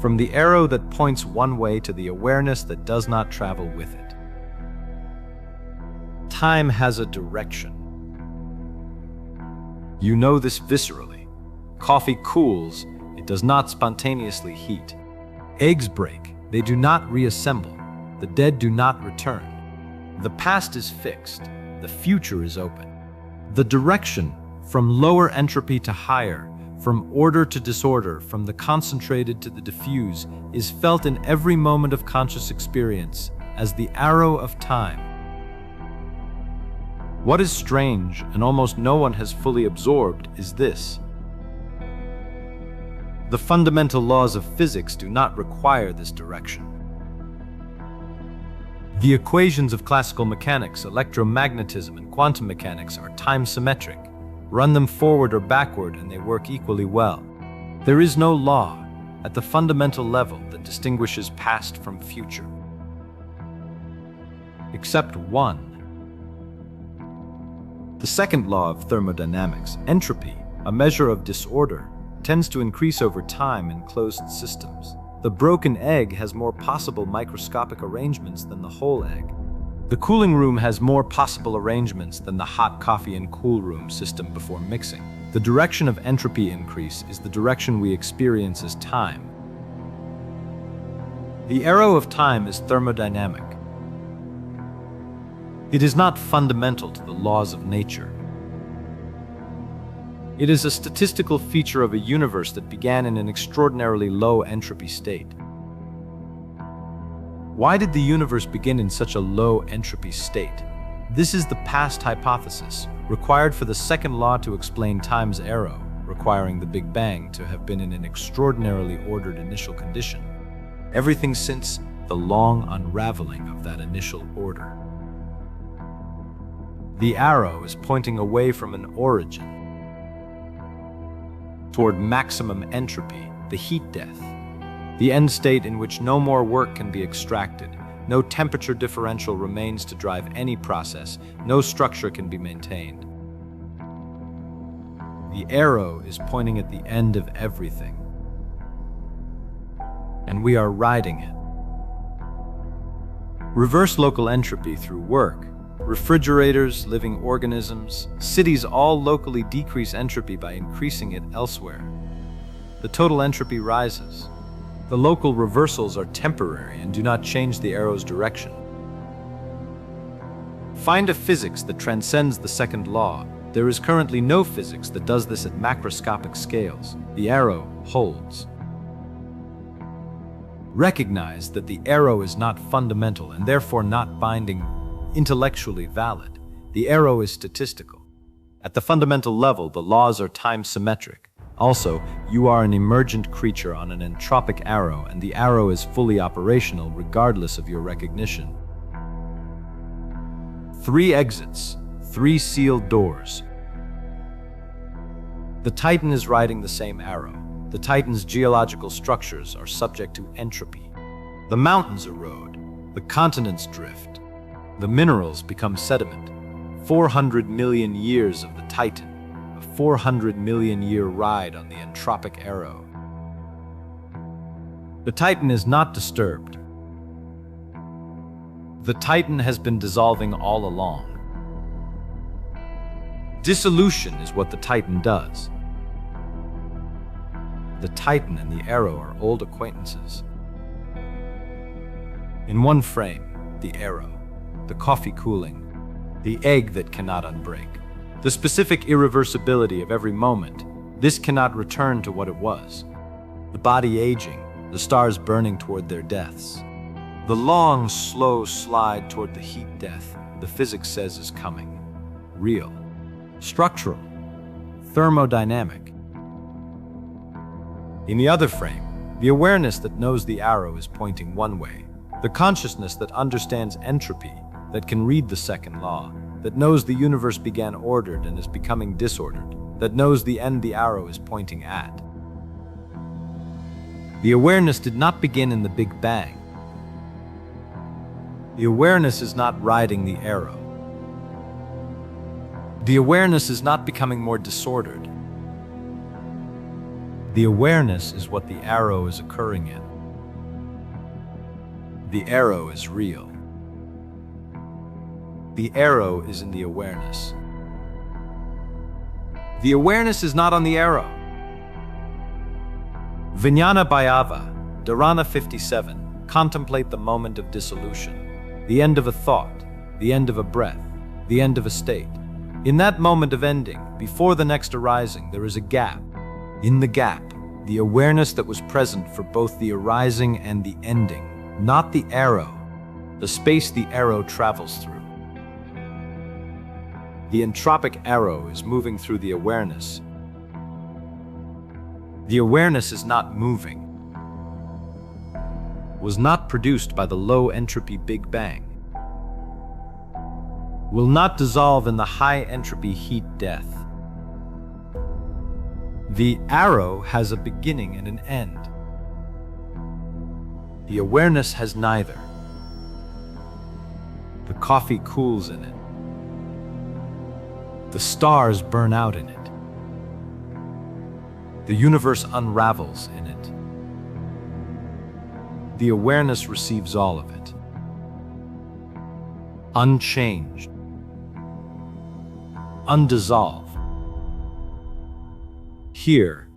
from the arrow that points one way to the awareness that does not travel with it. Time has a direction. You know this viscerally. Coffee cools, it does not spontaneously heat. Eggs break, they do not reassemble. The dead do not return. The past is fixed, the future is open. The direction, from lower entropy to higher, from order to disorder, from the concentrated to the diffuse, is felt in every moment of conscious experience as the arrow of time. What is strange, and almost no one has fully absorbed, is this. The fundamental laws of physics do not require this direction. The equations of classical mechanics, electromagnetism, and quantum mechanics are time-symmetric. Run them forward or backward and they work equally well. There is no law, at the fundamental level, that distinguishes past from future. Except one. The second law of thermodynamics, entropy, a measure of disorder, tends to increase over time in closed systems. The broken egg has more possible microscopic arrangements than the whole egg. The cooling room has more possible arrangements than the hot coffee and cool room system before mixing. The direction of entropy increase is the direction we experience as time. The arrow of time is thermodynamic. It is not fundamental to the laws of nature. It is a statistical feature of a universe that began in an extraordinarily low entropy state. Why did the universe begin in such a low entropy state? This is the past hypothesis, required for the second law to explain time's arrow, requiring the Big Bang to have been in an extraordinarily ordered initial condition. Everything since the long unraveling of that initial order. The arrow is pointing away from an origin, toward maximum entropy, the heat death, the end state in which no more work can be extracted, no temperature differential remains to drive any process, no structure can be maintained. The arrow is pointing at the end of everything, and we are riding it. Reverse local entropy through work. Refrigerators, living organisms, cities all locally decrease entropy by increasing it elsewhere. The total entropy rises. The local reversals are temporary and do not change the arrow's direction. Find a physics that transcends the second law. There is currently no physics that does this at macroscopic scales. The arrow holds. Recognize that the arrow is not fundamental and therefore not binding, intellectually valid. The arrow is statistical. At the fundamental level, the laws are time-symmetric. Also, you are an emergent creature on an entropic arrow, and the arrow is fully operational regardless of your recognition. 3 exits, 3 sealed doors. The Titan is riding the same arrow. The Titan's geological structures are subject to entropy. The mountains erode, the continents drift. The minerals become sediment. 400 million years of the Titan, a 400 million year ride on the entropic arrow. The Titan is not disturbed. The Titan has been dissolving all along. Dissolution is what the Titan does. The Titan and the arrow are old acquaintances. In one frame, the arrow, the coffee cooling, the egg that cannot unbreak, the specific irreversibility of every moment. This cannot return to what it was. The body aging, the stars burning toward their deaths. The long, slow slide toward the heat death, the physics says is coming. Real, structural, thermodynamic. In the other frame, the awareness that knows the arrow is pointing one way, the consciousness that understands entropy, that can read the second law, that knows the universe began ordered and is becoming disordered, that knows the end the arrow is pointing at. The awareness did not begin in the Big Bang. The awareness is not riding the arrow. The awareness is not becoming more disordered. The awareness is what the arrow is occurring in. The arrow is real. The arrow is in the awareness. The awareness is not on the arrow. Vijnana Bhayava, Dharana 57, contemplate the moment of dissolution, the end of a thought, the end of a breath, the end of a state. In that moment of ending, before the next arising, there is a gap. In the gap, the awareness that was present for both the arising and the ending, not the arrow, the space the arrow travels through. The entropic arrow is moving through the awareness. The awareness is not moving, was not produced by the low-entropy Big Bang, will not dissolve in the high-entropy heat death. The arrow has a beginning and an end. The awareness has neither. The coffee cools in it. The stars burn out in it. The universe unravels in it. The awareness receives all of it. Unchanged. Undissolved. Here,